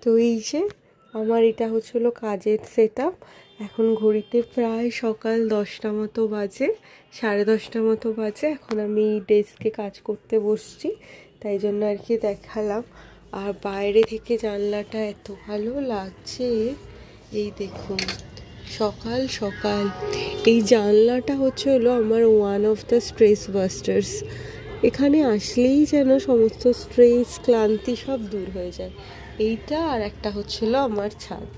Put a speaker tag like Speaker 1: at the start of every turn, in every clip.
Speaker 1: তো এই যে আমার এটা হচ্ছিল কাজের সেটআপ। এখন ঘড়িতে প্রায় সকাল 10টা মতো বাজে, 10:30 মতো বাজে। এখন আমি ডেস্কে কাজ করতে বসছি, তাই জন্য আর কি দেখালাম। আর বাইরে থেকে জানলাটা এত ভালো লাগছে, এই দেখুন সকাল সকাল। এই জানলাটা হলো আমার one of the stress bastards. এখানে আসলেই যেন সমস্ত স্ট্রেস ক্লান্তি সব দূর হয়ে যায়। এইটা আর একটা হচ্ছিল আমার ছাদ।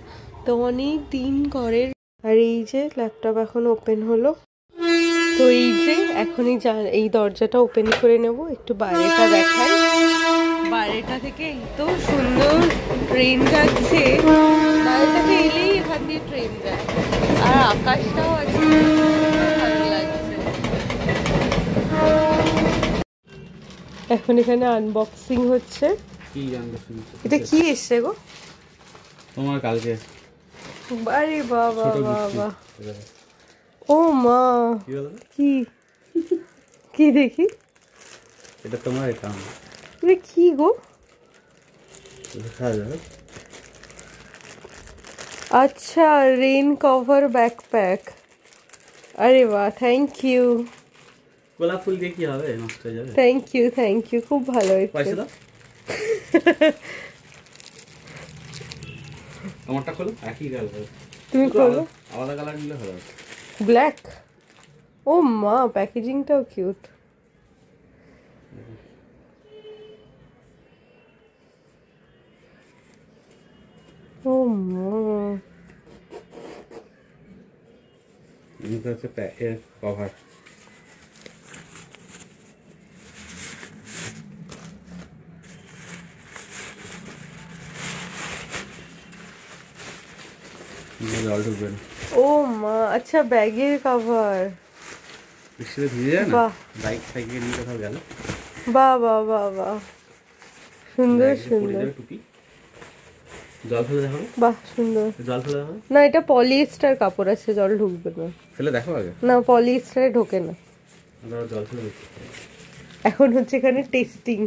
Speaker 1: তো অনেক দিন করে, আর এই যে ল্যাপটপ এখন ওপেন হলো। তো এই যে এখন এই দরজাটা ওপেন করে নেব, একটু বাইরেটা দেখাই। বাইরেটা থেকে এই তো সুন্দর ট্রেন যাচ্ছে, বাইরেটাতে এলেই এখান দিয়ে ট্রেন যায়। আর আকাশটাও আছে, ভালো লাগছে। এখন এখানে আনবক্সিং হচ্ছে।
Speaker 2: কি আনবক্সিং?
Speaker 1: এটা কি এসছে গো
Speaker 2: তোমার কালকে?
Speaker 1: আরে বাবা বাবা, ও মা, কি কি দেখি?
Speaker 2: এটা তোমার অ্যাকাউন্ট।
Speaker 1: এটা কি গো? আচ্ছা, রেইন কভার ব্যাকপ্যাক। আরে বাহ, থ্যাংক ইউ।
Speaker 2: গোলাপ ফুল দিয়ে কি হবে, নষ্ট হয়ে যাবে।
Speaker 1: থ্যাংক ইউ, খুব ভালো হয়েছে।
Speaker 2: পয়সা দাও। আমারটা খোলো, একই কালার।
Speaker 1: তুমি খোলো।
Speaker 2: আলাদা কালার নিলে ভালো হবে।
Speaker 1: ব্ল্যাক। ও মা, প্যাকেজিংটাও কিউট। ও মা,
Speaker 2: এটা হচ্ছে এর কভার। জল ঢুকবে না।
Speaker 1: ও মা, আচ্ছা ব্যাগের কভার।
Speaker 2: বৃষ্টিতে ভিজে যায় না, বাইক সাইকেল নিয়ে কোথাও গেল।
Speaker 1: বাহ বাহ বাহ বাহ, সুন্দর সুন্দর।
Speaker 2: টুপি, জল ফেলে দেখো।
Speaker 1: বাহ সুন্দর।
Speaker 2: জল ফেলে দেখো।
Speaker 1: না, এটা পলিয়েস্টার কাপড় আছে, জল ঢুকবে না।
Speaker 2: ফেলে দেখো আগে।
Speaker 1: না, পলিয়েস্টারে ঢোকে না।
Speaker 2: জল ফেলে দেখো। এখন
Speaker 1: হচ্ছে এখানে টেস্টিং।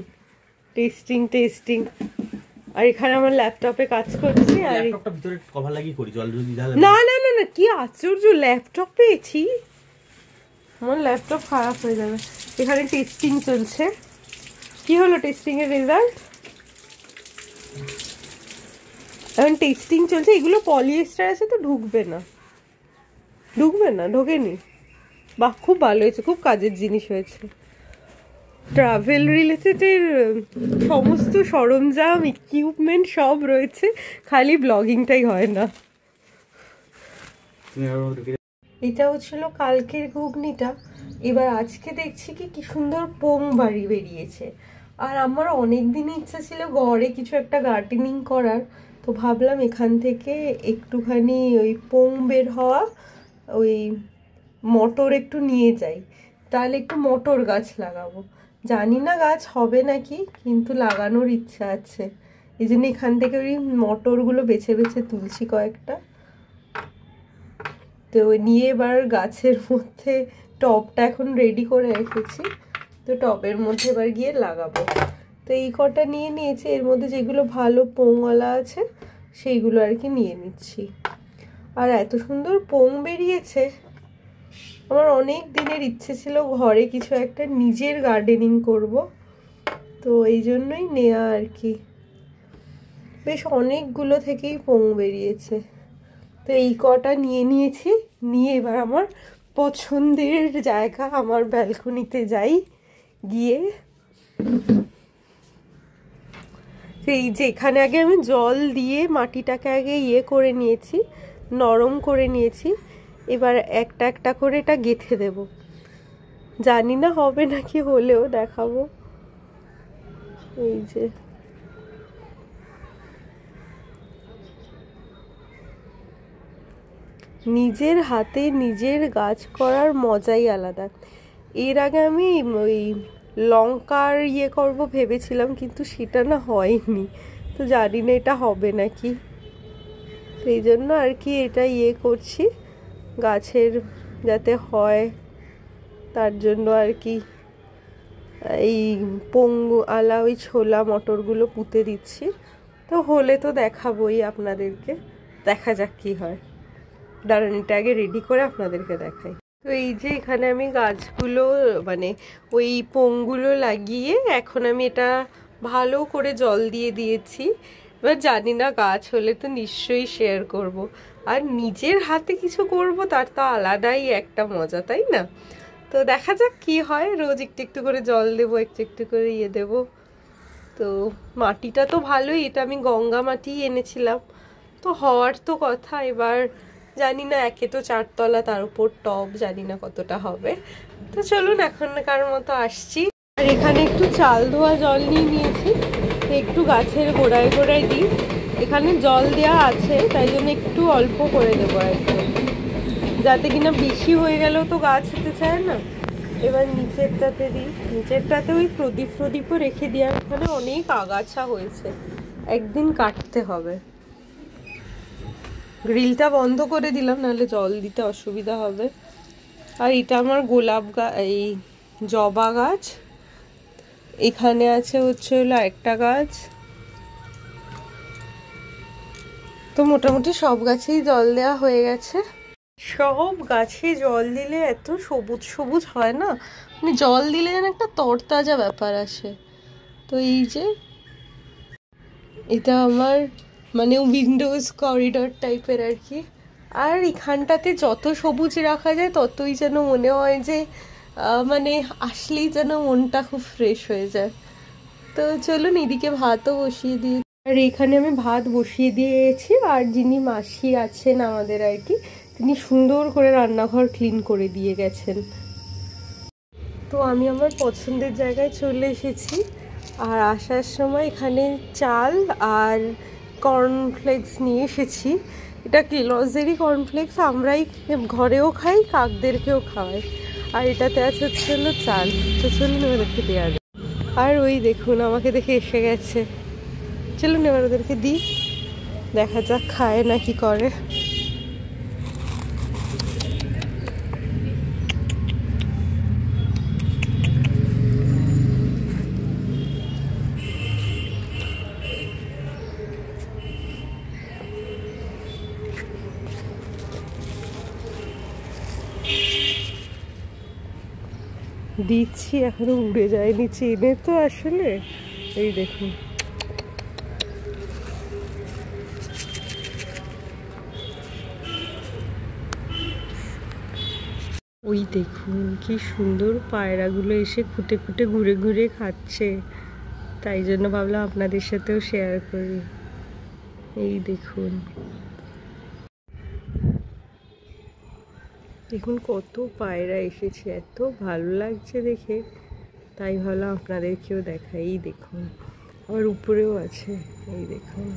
Speaker 1: আর এখানে আমার ল্যাপটপে কাজ করছি। আর
Speaker 2: ল্যাপটপটা ভিতরে কভার লাগিয়ে করি, জল যদি ঢালে।
Speaker 1: না না না না, কি আশ্চর্য, ল্যাপটপ পেয়েছি, আমার ল্যাপটপ খারাপ হয়ে যাবে। এখানে টেস্টিং চলছে। কি হলো টেস্টিং এর রেজাল্ট? এখন টেস্টিং চলছে। এগুলো পলিয়েস্টার আছে তো ঢুকবে না, ঢোকেনি। বাহ, খুব ভালো হয়েছে, খুব কাজের জিনিস হয়েছে। ট্রাভেল রিলেটেড সমস্ত সরঞ্জাম, ইকুইপমেন্ট সব রয়েছে, খালি ব্লগিংটাই হয় না। এটা হচ্ছিল কালকের ঘুগনিটা। এবার আজকে দেখছি কি সুন্দর পোং বাড়ি বেরিয়েছে। আর আমার অনেক দিনই ইচ্ছা ছিল ঘরে কিছু একটা গার্ডেনিং করার, তো ভাবলাম এখান থেকে একটুখানি ওই পোং বের হওয়া ওই মটর একটু নিয়ে যাই, তাহলে একটু মটর গাছ লাগাবো। জানি না গাছ হবে নাকি, কিন্তু লাগানোর ইচ্ছা আছে। এই জন্য এখান থেকে ওই মটরগুলো বেছে বেছে তুলছি কয়েকটা। তো নিয়ে এবার গাছের মধ্যে টবটা এখন রেডি করে রেখেছি, তো টবের মধ্যে এবার গিয়ে লাগাবো। তো এই কটা নিয়ে নিয়েছি, এর মধ্যে যেগুলো ভালো পোংওয়ালা আছে সেইগুলো আর কি নিয়ে নিচ্ছি। আর এত সুন্দর পোং বেরিয়েছে, আমার অনেক দিনের ইচ্ছে ছিল ঘরে কিছু একটা নিজের গার্ডেনিং করব, তো এই জন্যই নেওয়া আর কি। বেশ অনেকগুলো থেকেই পোং বেরিয়েছে, তো এই কটা নিয়ে নিয়েছি। নিয়ে এবার আমার পছন্দের জায়গা, আমার ব্যালকনিতে যাই। গিয়ে এই যে এখানে আগে আমি জল দিয়ে মাটিটাকে আগে করে নিয়েছি, নরম করে নিয়েছি। এবার একটা একটা করে এটা গেঁথে দেব। জানি না হবে নাকি, হলেও দেখাবো। এই যে নিজের হাতে নিজের গাছ করার মজাই আলাদা। এর আগে আমি ওই লঙ্কার করব ভেবেছিলাম, কিন্তু সেটা না হয়নি, তো জানি না এটা হবে নাকি। তো এই জন্য আর কি এটা করছি, গাছের যাতে হয় তার জন্য আর কি। এই পোং আলা ওই ছোলা মটরগুলো পুঁতে দিচ্ছি, তো হলে তো দেখাবোই আপনাদেরকে, দেখা যাক কি হয়। দাঁড়ান এটা আগে রেডি করে আপনাদেরকে দেখাই। তো এই যে এখানে আমি গাছগুলো মানে ওই পোংগুলো লাগিয়ে এখন আমি এটা ভালো করে জল দিয়ে দিয়েছি। এবার জানি না গাছ হলে তো নিশ্চয়ই শেয়ার করব, আর নিজের হাতে কিছু করব তার তো আলাদাই একটা মজা, তাই না? তো দেখা যাক কি হয়। রোজ একটু একটু করে জল দেবো, একটু একটু করে দেবো। তো মাটিটা তো ভালোই, এটা আমি গঙ্গা মাটি এনেছিলাম, তো হওয়ার তো কথা। এবার জানি না, একে তো 4 তলা, তার উপর টব, জানি না কতটা হবে। তো চলুন এখনকার মতো আসছি। আর এখানে একটু চাল ধোয়া জল নিয়ে নিয়েছি, একটু গাছের গোড়ায় গোড়ায় দিই। এখানে জল দেওয়া আছে, তাই জন্য একটু অল্প করে দেবো একদম, যাতে কিনা বেশি হয়ে গেলেও তো গাছ হতে চায় না। এবার নিচেরটাতে দিই, নিচেরটাতে ওই প্রদীপও রেখে দেওয়ার ওখানে অনেক আগাছা হয়েছে, একদিন কাটতে হবে। গ্রিলটা বন্ধ করে দিলাম, নাহলে জল দিতে অসুবিধা হবে। আর এটা আমার গোলাপ এই জবা গাছ। এখানে আছে হলো একটা গাছ। তো মোটামুটি সব গাছেই জল দেওয়া হয়ে গেছে। সব গাছে জল দিলে এত সবুজ সবুজ হয় না, মানে জল দিলে যেন একটা তরতাজা ব্যাপার আসে। তো এই যে এটা আমার মানে উইন্ডোজ করিডোর টাইপের আর কি। আর এখানটাতে যত সবুজ রাখা যায় ততই যেন মনে হয় যে মানে আসলেই যেন মনটা খুব ফ্রেশ হয়ে যায়। তো চলুন এদিকে ভাতও বসিয়ে দিই। আর এখানে আমি ভাত বসিয়ে দিয়েছি, আর যিনি মাসি আছেন আমাদের আর কি, তিনি সুন্দর করে রান্নাঘর ক্লিন করে দিয়ে গেছেন। তো আমি আমার পছন্দের জায়গায় চলে এসেছি। আর আসার সময় এখানে চাল আর কর্নফ্লেক্স নিয়ে এসেছি। এটা কেলগসেরই কর্নফ্লেক্স, আমরাই ঘরেও খাই, কাকদেরকেও খাওয়াই। আর এটাতে আছে হলো চাল। তো চলুন ওদেরকে দেওয়া যায়। আর ওই দেখুন আমাকে দেখে এসে গেছে, চলুন এবার ওদেরকে দিই, দেখা যাক খায় না কি করে। দিচ্ছি, এখনো উড়ে যায়নি, চেনে তো আসলে। এই দেখুন ওই দেখুন কি সুন্দর পায়রাগুলো এসে খুঁটে খুঁটে ঘুরে ঘুরে খাচ্ছে, তাই জন্য ভাবলাম আপনাদের সাথেও শেয়ার করি। এই দেখুন দেখুন কত পায়রা এসেছে, এত ভালো লাগছে দেখে, তাই ভাবলাম আপনাদেরকেও দেখাই। এই দেখুন আবার উপরেও আছে, এই দেখুন।